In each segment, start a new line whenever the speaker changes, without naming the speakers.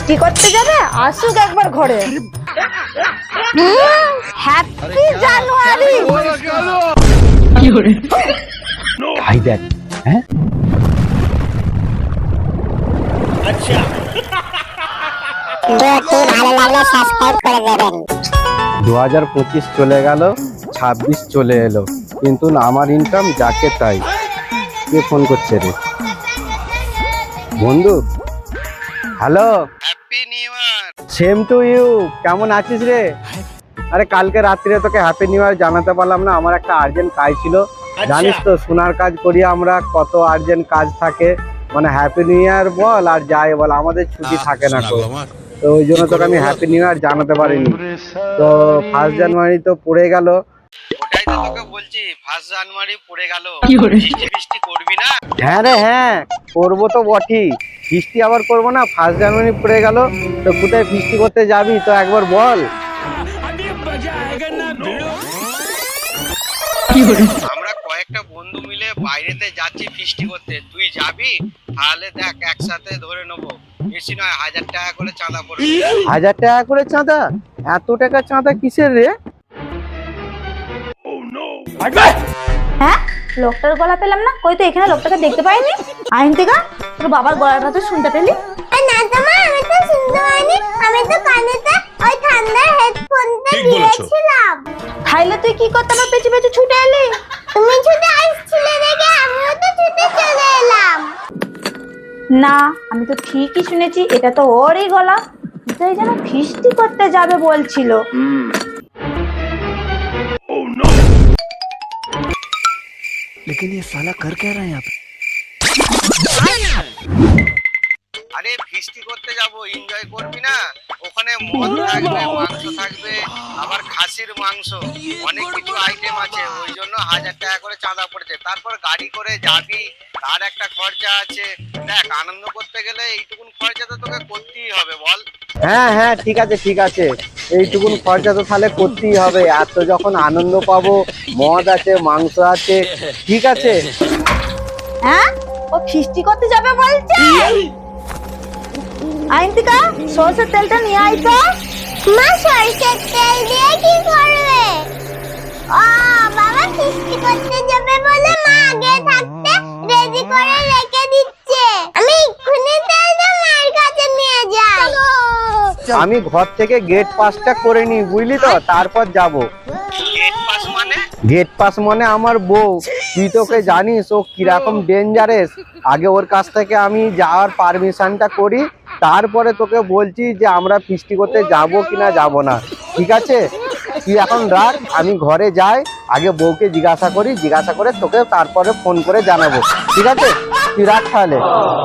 ফিস্টি করতে যাবে, আসুক একবার ঘরে। হ্যাপি জানুয়ারি।
ভাই দেখ, হ্যাঁ
ভালো লাগলে সাবস্ক্রাইব করে দেবেন।
2025 চলে গেল, 26 চলে এলো, কিন্তু আমার ইনকাম যাকে তাই। কে ফোন করছে রে? বন্ধু, hello,
happy new year.
Same to you. কেমন আছিস রে? আরে কালকে রাত্রে তোকে হ্যাপি নিউ ইয়ার জানাতে পারলাম না, আমার একটা আর্জেন্ট কাজ ছিল। জানিস তো সোনার কাজ করি আমরা, কত আর্জেন্ট কাজ থাকে। মানে হ্যাপি নিউ ইয়ার বল আর যাই বল, আমাদের ছুটি থাকে না তো। তো ওই জন্য তোকে আমি হ্যাপি নিউ ইয়ার জানাতে পারিনি। তো 1 জানুয়ারি তো পড়ে গেল।
ওটাই তো তোকে বলছি, 1 জানুয়ারি পড়ে গেল, বৃষ্টি বৃষ্টি করবি না?
হ্যাঁ রে হ্যাঁ, করবো তো বটেই। ফিস্টি আবার করবো না? 1 জানুয়ারি পড়ে গেল, তো কোথায় ফিস্টি করতে যাবি তো একবার বল।
আমরা কয়েকটা বন্ধু মিলে বাইরেতে যাচ্ছি ফিস্টি করতে, তুই যাবি? তাহলে দেখ একসাথে ধরে নেবো, বেশি নয় 1000 টাকা করে চাঁদা পড়বে।
1000 টাকা করে চাঁদা? এত টাকা চাঁদা কিসের রে?
হ্যাঁ, লোকটার গলা পেলাম না, কই তো এখানে লোকটাকে দেখতে পাইনি। আইনতিকা, তোর বাবার গলাটা তো শুনতে পেলি?
না তোমা, আমি তো শুনতে পাইনি, আমি তো কানেতে ওই ঠান্ডার হেডফোনটা দিয়েছিলাম।
তাইলে তুই কি করতে আমার পেছু পেছু ছুটে এলি?
তুমি ছুটে আসছিলে দেখে আমিও তো ছুটে চলে এলাম।
না, আমি তো ঠিকই শুনেছি, এটা তো ওরই গলা। তাই যেন ফিস্টি করতে যাবে বলছিল।
আরে ফিস্টি করতে যাব, এনজয় করবি না? ওখানে মদ থাকবে, মাংস থাকবে, আবার খাসির মাংস, অনেক কিছু আইটেম আছে। ওই জন্য 1000 টাকা করে চাঁদা পড়েছে। তারপর গাড়ি করে যাবি, তার একটা খরচা আছে। দেখ, আনন্দ করতে গেলে এইটুকুন খরচা তো তোকে করতেই হবে, বল।
হ্যাঁ হ্যাঁ, ঠিক আছে ঠিক আছে, এইটুকুন খরচা তো তাহলে করতেই হবে। এত যখন আনন্দ পাবো, মদ আছে, মাংস আছে, ঠিক আছে।
হ্যাঁ, ও ফিস্টি করতে যাবে বলছে। আইনতিকা, সরষের তেলটা নিয়ে আয় তো।
মা সরষের তেল দিয়ে কি করবে? ও বাবা ফিস্টি করতে যাবে বলে মা আগে থাকতে রেডি করে রেখে দিচ্ছে। আমি এক্ষুনি তেলটা মায়ের কাছে নিয়ে যাই।
আমি ঘর থেকে গেট পাসটা করে নি, বুঝলি তো, তারপর যাব।
গেট পাস মানে?
গেট পাস মানে আমার বউ। তুই তোকে জানিস ও কিরকম ডেঞ্জারেস। আগে ওর কাছ থেকে আমি যাওয়ার পারমিশনটা করি, তারপরে তোকে বলছি যে আমরা ফিস্টি করতে যাব কিনা যাব না, ঠিক আছে? তুই এখন রাখ, আমি ঘরে যাই, আগে বউকে জিজ্ঞাসা করি, জিজ্ঞাসা করে তোকে তারপরে ফোন করে জানাবো, ঠিক আছে? তুই রাখ তাহলে।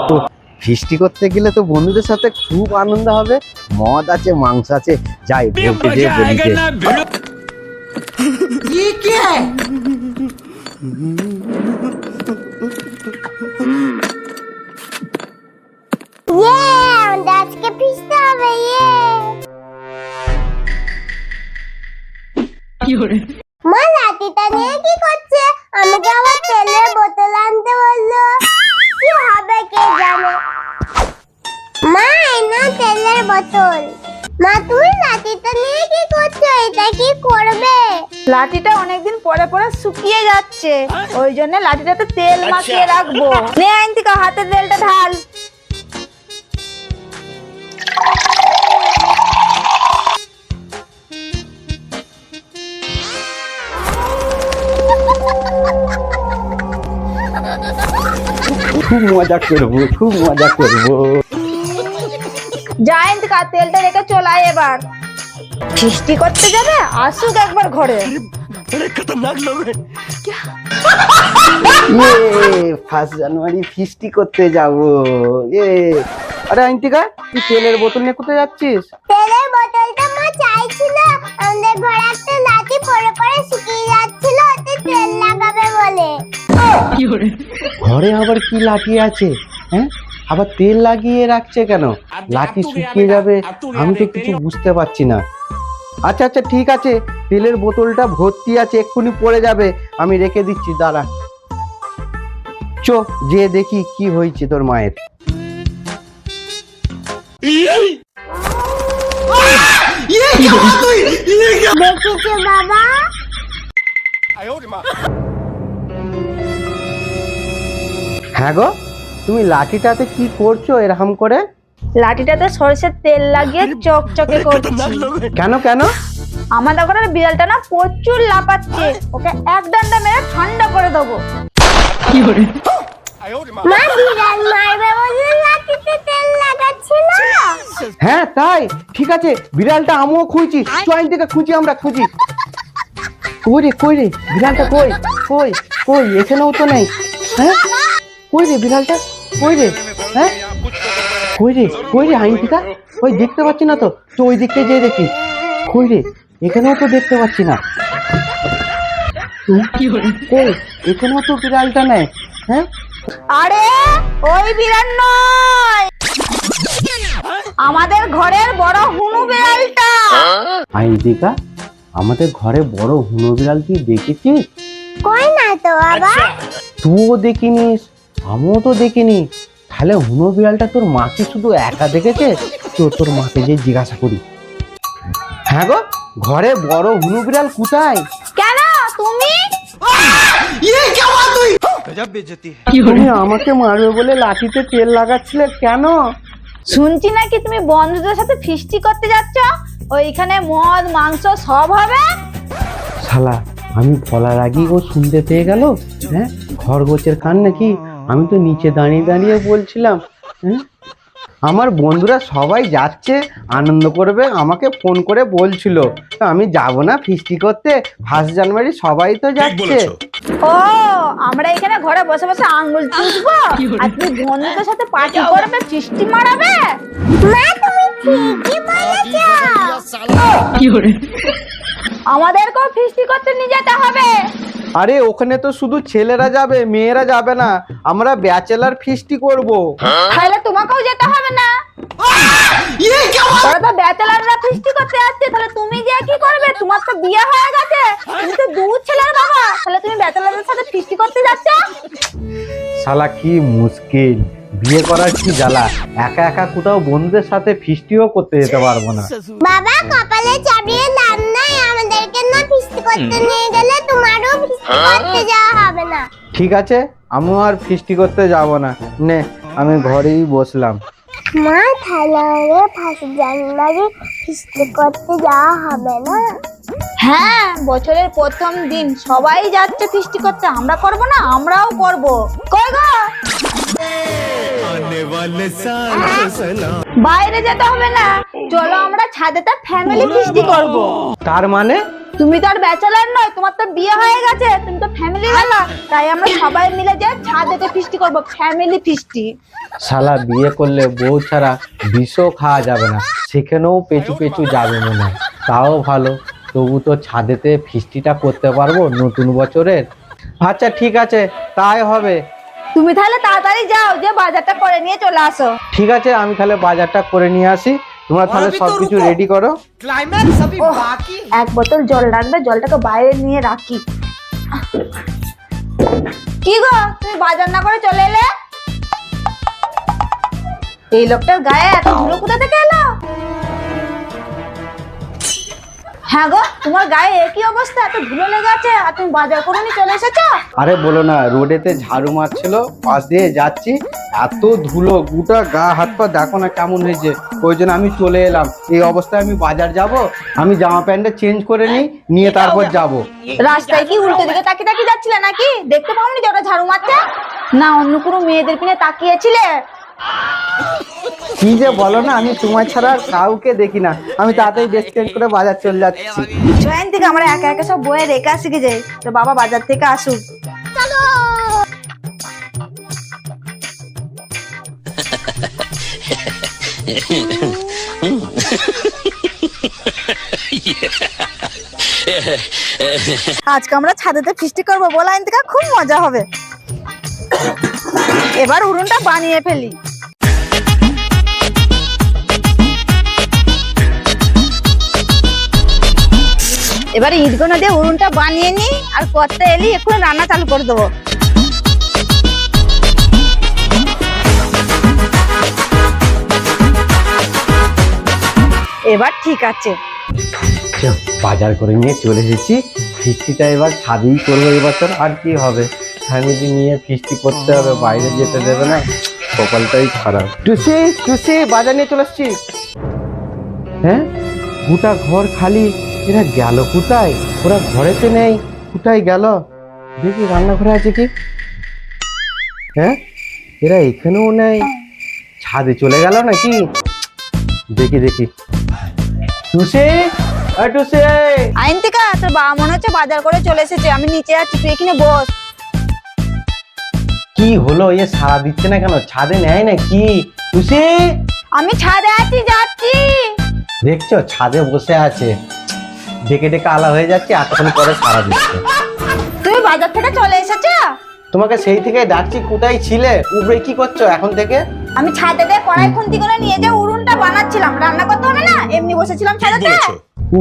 তো ফিস্টি করতে গেলে তো বন্ধুদের সাথে খুব আনন্দ হবে, মদ আছে, মাংস আছে। যাই বউকে যে বলি যে
আমাদের আজকে ফিস্টি হবে। মা লাঠিটা নিয়ে কি করছে? আমাকে আবার তেলের বোতল আনতে বললো, কি হবে কে জানে। মা এই না তেলের বোতল। মা তুমি লাঠিটা নিয়ে কি করছো? এটা কি করবে?
লাঠিটা অনেকদিন পরে পরে শুকিয়ে যাচ্ছে, ওই জন্য লাঠিটাতে তেল মাখিয়ে রাখবো। নে আইনতিকা, হাতে তেলটা ঢাল।
খুব মজা করবো, খুব মজা করবো।
যা আইনতিকা, তেলটা রেখে চলাই এবার। ফিস্টি করতে যাবে, আসুক একবার ঘরে।
1 জানুয়ারি ফিস্টি করতে যাবো। আরে আইনতিকা, তুই তেলের বোতল নিয়ে কোথায় যাচ্ছিস?
তেলের বোতলটা মা চাইছিল, আমাদের ঘরে একটা লাঠি পড়ে পড়ে শুকিয়ে যাচ্ছিল, ওতে তেল লাগাবে বলে।
ঘরে আবার কি লাঠি আছে? হ্যাঁ, আবার তেল লাগিয়ে রাখছে কেন? লাঠি শুকিয়ে যাবে, আমি তো কিছু বুঝতে পারছি না। আচ্ছা আচ্ছা, ঠিক আছে, তেলের বোতলটা ভর্তি আছে, এক্ষুনি পড়ে যাবে, আমি রেখে দিচ্ছি, দাঁড়া। চো যে দেখি কি হয়েছে তোর মায়ের।
দেখেছো বাবা?
হ্যাঁ গো, তুমি লাঠিটাতে কি করছো এরকম করে?
লাঠিটাতে সরষের তেল লাগিয়ে চকচকে করছি।
কেন কেন?
আমাদের ঘরের বিড়ালটা না প্রচুর লাফাচ্ছে, ওকে এক ডান্ডা মেরে ঠান্ডা করে দেবো।
মা বিড়াল মারবে বলে লাঠিতে তেল লাগাচ্ছিল।
হ্যাঁ তাই, ঠিক আছে, বিড়ালটা আমিও খুঁজছি, চয়েন থেকে খুঁজি, আমরা খুঁজি। কই রে কই রে বিড়ালটা, কই কই কই, এখানেও তো নেই। হ্যাঁ কই রে বিড়ালটা, কই রে? হ্যাঁ কই রে আইনটিকা, ওই দেখতে পাচ্ছি না তো, তো ওই দিকটা যেয়ে দেখি। কই রে, এখানেও তো দেখতে পাচ্ছি না। কই, এখানেও তো বিড়ালটা নেই। হ্যাঁ
আরে ওই বিড়াল নয়, আমাদের ঘরের বড় হুনু বিড়ালটা।
আইনটিকা, আমাদের ঘরে বড় হুনো বিড়াল তুই দেখেছিস?
কই না তো বাবা।
তুইও দেখিনিস, আমিও তো দেখিনি। তাহলে হুনো বিড়ালটা তোর মাকে শুধু একা দেখেছে? তোর মাকে যে জিজ্ঞাসা করি। হ্যাঁ গো, ঘরে বড় হুনো বিড়াল কোথায়?
কেন তুমি?
তুমি আমাকে মারবে বলে লাঠিতে তেল লাগাচ্ছিলে কেন?
শুনছি নাকি তুমি বন্ধুদের সাথে ফিস্টি করতে যাচ্ছ, ওইখানে মদ মাংস সব হবে।
শালা, আমি বলার আগেই ও শুনতে পেয়ে গেল। হ্যাঁ, খরগোশের কান নাকি? আমি তো নিচে দাঁড়িয়ে দাঁড়িয়ে বলছিলাম। হ্যাঁ, আমার বন্ধুরা সবাই যাচ্ছে, আনন্দ করবে, আমাকে ফোন করে বলছিল। তো আমি যাব না ফিস্টি করতে, 1 জানুয়ারি সবাই তো যাচ্ছে।
ও, আমরা এখানে ঘরে বসে বসে আঙ্গুল চুষবো আর তুমি বন্ধুদের সাথে পার্টি করবে, ফিস্টি মারাবে?
মা তুমি ঠিকই বলেছো।
আমাদেরকেও ফিস্টি করতে নিয়ে যেতে হবে।
আরে ওখানে তো শুধু ছেলেরা যাবে, মেয়েরা যাবে না। আমরা ব্যাচেলার ফিস্টি করব।
তাহলে তোমাকেও যেতে হবে না। ওরা তো ব্যাচেলাররা ফিস্টি করতে যাচ্ছে, তাহলে তুমি গিয়ে কি করবে? তোমার তো বিয়ে হয়ে গেছে, তুমি তো 2 ছেলের বাবা, তাহলে তুমি ব্যাচেলারদের সাথে ফিস্টি করতে যাচ্ছ?
শালা কি মুশকিল, বিয়ে করার কি জ্বালা, একা একা কোথাও বন্ধুদের সাথে ফিস্টিও করতে যেতে পারবো না।
বাবা কপালে চাপিয়ে লাভ নাই, আমাদেরকে না ফিস্টি করতে নিয়ে গেলে তোমারও ফিস্টি করতে যাওয়া হবে না।
ঠিক আছে, আমিও আর ফিস্টি করতে যাব না, নে আমি ঘরেই বসলাম।
মা তাহলে 1 জানুয়ারি ফিস্টি করতে যাওয়া হবে না?
হ্যাঁ, বছরের প্রথম দিন সবাই যাচ্ছে ফিস্টি করতে, আমরা করব না? আমরাও করব। কই গো, বাইরে যেতে হবে না, চলো আমরা ছাদেতে ফ্যামিলি ফিস্টি করব।
তার মানে?
তুমি তো আর ব্যাচেলার নয়, তোমার তো বিয়ে হয়ে গেছে, তুমি তো ফ্যামিলি ওয়ালা, তাই আমরা সবাই মিলে যে ছাদেতে ফিস্টি করব, ফ্যামিলি ফিস্টি।
শালা বিয়ে করলে বউ ছাড়া বিষও খাওয়া যাবে না, সেখানেও পেঁচু পেঁচু যাবে মনে হয়। তাও ভালো, তবু তো ছাদেতে ফিস্টিটা করতে পারবো নতুন বছরের। আচ্ছা ঠিক আছে, তাই হবে।
তুমি তাহলে তাড়াতাড়ি যাও, যে বাজারটা করে নিয়ে চলে আসো।
ঠিক আছে, আমি তাহলে বাজারটা করে নিয়ে আসি, তোমরা তাহলে সবকিছু রেডি করো।
ওহ, 1 বোতল জল রাখবে, জলটাকে বাইরে নিয়ে রাখি। কি গো, তুমি বাজার না করে চলে এলে? এই লোকটার গায়ে এত ধুলো কোথা থেকে এলো? হ্যাঁ গো, তোমার গায়ে একই অবস্থা, এত ধুলো লেগে আছে, আর তুমি বাজার করে নিয়ে চলে এসেছো?
আরে বলো না, রোডেতে ঝাড়ু মারছিল, পাশ দিয়ে যাচ্ছি, এত ধুলো, গোটা গা হাত পা দেখো না কেমন হয়েছে। ওই জন্য আমি চলে এলাম। এই অবস্থায় আমি বাজার যাব, আমি জামা প্যান্টটা চেঞ্জ করে নিয়ে তারপর যাব।
রাস্তায় কি উল্টো দিকে তাকিয়ে তাকিয়ে যাচ্ছিলে নাকি? দেখতে পাওনি যে ওটা ঝাড়ু মারছে? না অন্য কোনো মেয়েদের পিনে তাকিয়েছিলে?
কি যে বলো না, আমি তোমার ছাড়া আর কাউকে দেখি না। আমি তাড়াতাড়ি ড্রেস চেঞ্জ করে বাজার চলে যাচ্ছি।
জয়েন থেকে আমরা একা একা সব বয়ে রেখে আসি যে, তো বাবা বাজার থেকে আসুক।
চলো।
আজকে আমরা ছাদেতে ফিস্টি করবো, বলা থেকে খুব মজা হবে। এবার উনুনটা বানিয়ে ফেলি। এবার ইটগুলো দিয়ে উনুনটা বানিয়ে নি, আর করতে এলি এক্ষুনি রান্না চালু করে দেবো। এবার ঠিক আছে।
বাজার করে নিয়ে চলে এসেছি, ফিস্টিটা এবার ছাদেই করবো এবছর। আর কি হবে, ফ্যামিলি নিয়ে ফিস্টি করতে হবে, বাইরে যেতে দেবে না, কপালটাই খারাপ। টুসি টুসি, বাজার নিয়ে চলে এসছি। হ্যাঁ, গোটা ঘর খালি, এরা গেল কোথায়? ওরা ঘরেতে নেই, কোথায় গেল? দেখি রান্নাঘরে আছে কি। হ্যাঁ, এরা এখানেও নেই, ছাদে চলে গেল নাকি? দেখি দেখি। টুসি, টুসি।
আইনতিকা, তোর বাবা মনে হচ্ছে বাজার করে চলে এসেছে, আমি নিচে আছি, তুই এখানে বস।
কি হলো, এ সাড়া দিচ্ছে না কেন? ছাদে নেয় না কি? টুসি,
আমি ছাদে আছি, যাচ্ছি।
দেখছো ছাদে বসে আছে, ডেকে ডেকে আলা হয়ে যাচ্ছে, এতক্ষণ পরে সাড়া দিচ্ছে।
তুমি বাজার থেকে চলে এসেছো?
তোমাকে সেই থেকে ডাকছি, কোথায় ছিলে? উপরে কি করছো এখন থেকে?
আমি ছাদে কড়াই খুন্তি করে নিয়ে যে উনুনটা বানাচ্ছিলাম, রান্না করতে হবে না, এমনি বসেছিলাম ছাদেতে।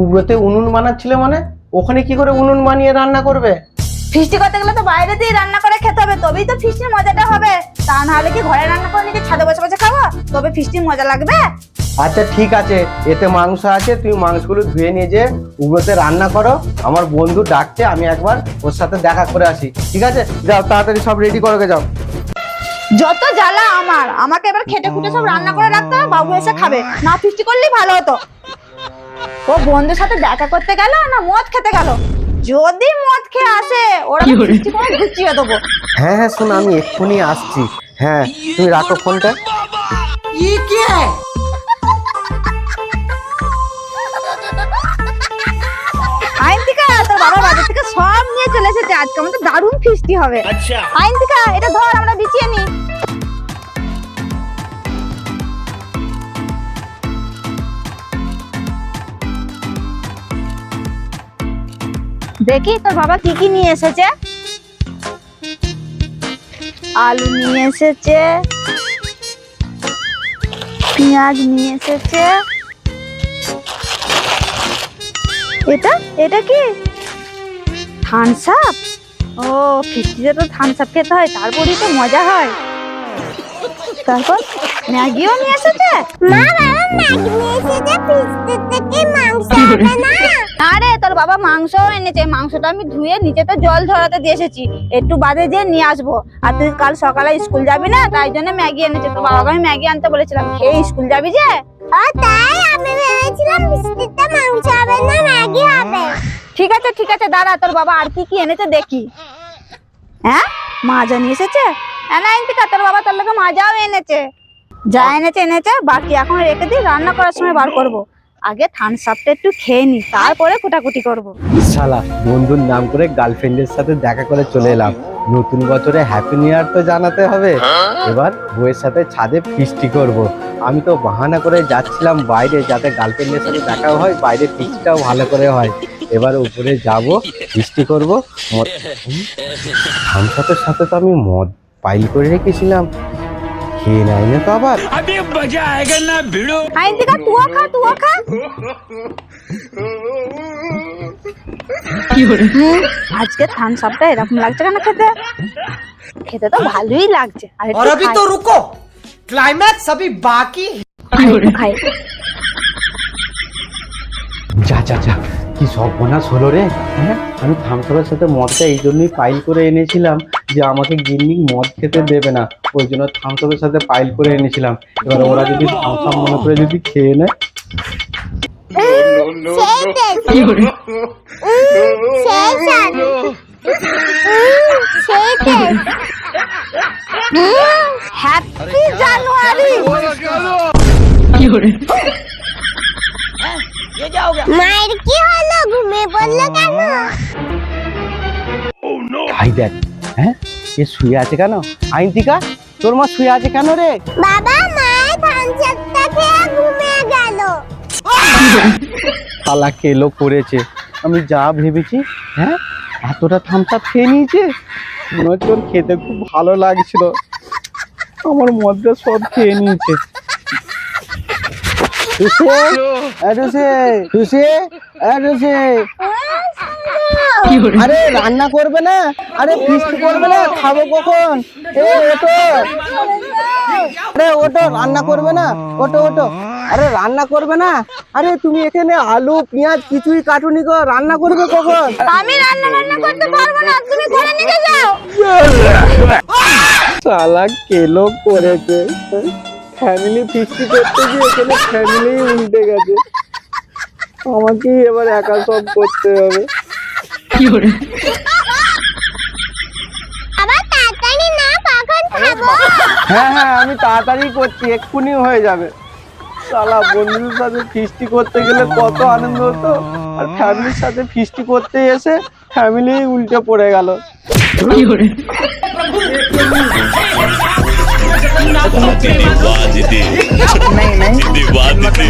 উপরেতে উনুন বানাচ্ছিলে মানে? ওখানে কি করে উনুন বানিয়ে রান্না করবে?
ফিস্টি করতে গেলে তো বাইরেতেই রান্না করে খেতে হবে, তবেই তো ফিস্টির মজাটা হবে। তা না হলে কি ঘরে রান্না করে নিজে ছাদে বসে বসে খাবো? তবে ফিস্টির মজা লাগবে।
আচ্ছা ঠিক আছে, এতে মাংস আছে, তুমি মাংসগুলো ধুয়ে নিয়ে যে উপরেতে রান্না করো। আমার বন্ধু ডাকছে, আমি একবার ওর সাথে দেখা করে আসি। ঠিক আছে, যাও তাড়াতাড়ি সব রেডি করো, যাও।
যত জ্বালা আমার, আমাকে এবার খেটে খুটে সব রান্না করে রাখতে হবে, বাবু এসে খাবে। না ফিস্টি করলেই ভালো হতো। ও বন্ধুর সাথে দেখা করতে গেল না মদ খেতে গেল? যদি মদ খেয়ে আসে, ওরা ফিস্টি করে ঘুচিয়ে দেবো।
হ্যাঁ হ্যাঁ, শোনো, আমি এক্ষুনি আসছি। হ্যাঁ, তুমি রাখো ফোনটা।
আইনতিকা, তোর বাবা বাজার থেকে সব নিয়ে চলে এসেছে, আজকে আমাদের দারুণ ফিস্টি হবে। আইনতিকা, এটা ধর, আমরা বিছিয়ে নি। দেখি তোর বাবা কি কি নিয়ে এসেছে। আলু নিয়ে এসেছে, পেঁয়াজ নিয়ে এসেছে। এটা এটা কি? Thums up. ও, ফিস্টিতে তো থামস আপ খেতে হয়, তারপরেই তো মজা হয়। তারপর ম্যাগিও নিয়ে এসেছে।
মা, বাবা ম্যাগি নিয়ে এসেছে, ফিস্টির থেকে মাংস হবে না?
আরে তোর বাবা মাংসও এনেছে, মাংসটা আমি ধুয়ে নিচেতে জল ঝরাতে দিয়ে এসেছি, একটু বাদে যে নিয়ে আসবো। আর তুই কাল সকালে স্কুল যাবি না, তাই জন্য ম্যাগি এনেছে। তোর বাবাকে আমি ম্যাগি আনতে বলেছিলাম, খেয়ে স্কুল যাবি যে।
তাই আমি ভেবেছিলাম ফিস্টিতে মাংস হবে না, ম্যাগি হবে।
ঠিক আছে ঠিক আছে, দাঁড়া, তোর বাবা আর কি কি এনেছে দেখি। হ্যাঁ, মাজা নিয়ে এসেছে। আইনতিকা, তোর বাবা তোর লোকে মাজাও এনেছে। যা এনেছে এনেছে, বাকি এখন রেখে দিই, রান্না করার সময় বার করবো। আগে থামস আপটা একটু খেয়ে নি, তারপরে কুটাকুটি করবো।
শালা, বন্ধুর নাম করে গার্লফ্রেন্ডের সাথে দেখা করে চলে এলাম। নতুন বছরে হ্যাপি নিউ ইয়ার তো জানাতে হবে। এবার বউয়ের সাথে ছাদে ফিস্টি করব। আমি তো বাহানা করে যাচ্ছিলাম বাইরে, যাতে গার্লফ্রেন্ডের সাথে দেখা হয়, বাইরে ফিস্টিটাও ভালো করে হয়। এবার উপরে যাব, ফিস্টি করবো। থামসাপের সাথে তো আমি মদ পাইল করে রেখেছিলাম, খেয়ে নেয় না তো আবার।
আইনতিকা, তুয়া খা, তুয়া খা। আজকে থামস আপটা এরকম লাগছে কেন খেতে? খেতে তো ভালোই লাগছে। আর
और अभी तो रुको, क्लाइमैक्स अभी बाकी है।
খাই।
যা যা যা, কি সর্বনাশ হলো রে। হ্যাঁ, আমি থামসাপের সাথে মদটা এই জন্যই পাইল করে এনেছিলাম যে আমাকে গিন্নি মদ খেতে দেবে না, ওই জন্য থামসাপের সাথে পাইল করে এনেছিলাম। এবার ওরা যদি থামসাপ মনে করে যদি খেয়ে নেয়।
হ্যাপি জানুয়ারি।
মায়ের কি হলো, ঘুমিয়ে পড়লো কেন?
ভাই দেখ, হ্যাঁ, এ শুয়ে আছে কেন? আইনতিকা, তোর মা শুয়ে আছে কেন রে?
বাবা, মায়ের থামসাপটা খেয়ে ঘুমিয়ে গেল।
পালা কেলো করেছে, আমি যা ভেবেছি। হ্যাঁ, এতটা থামসাপ খেয়ে নিয়েছে, মনে হচ্ছে ওর খেতে খুব ভালো লাগছিল, আমার মদটা সব খেয়ে নিয়েছে। আরে রান্না করবে না? আরে ফিস্ট করবে না? খাবো কখন? ওটো, আরে ওটো, রান্না করবে না? ওটো ওটো। আরে রান্না করবে না? আরে তুমি এখানে আলু পেঁয়াজ কিছুই কাটুনি গো, রান্না করবে কখন?
আমি রান্না বান্না করতে পারবো না, তুমি করে নিয়ে যাও।
শালা কেলো করেছে, ফ্যামিলি ফিস্টি করতে গিয়ে এখানে ফ্যামিলি উল্টে গেছে, আমাকেই এবার একা সব করতে হবে।
আবার তাড়াতাড়ি না, কখন খাবো?
হ্যাঁ হ্যাঁ আমি তাড়াতাড়ি করছি, এক্ষুনি হয়ে যাবে। শালা বন্ধুদের সাথে ফিস্টি করতে গেলে কত আনন্দ হতো, আর ফ্যামিলির সাথে ফিস্টি করতে এসে ফ্যামিলি উল্টে পড়ে গেল।
दीदी वाह दीदी दीदी वाह दीदी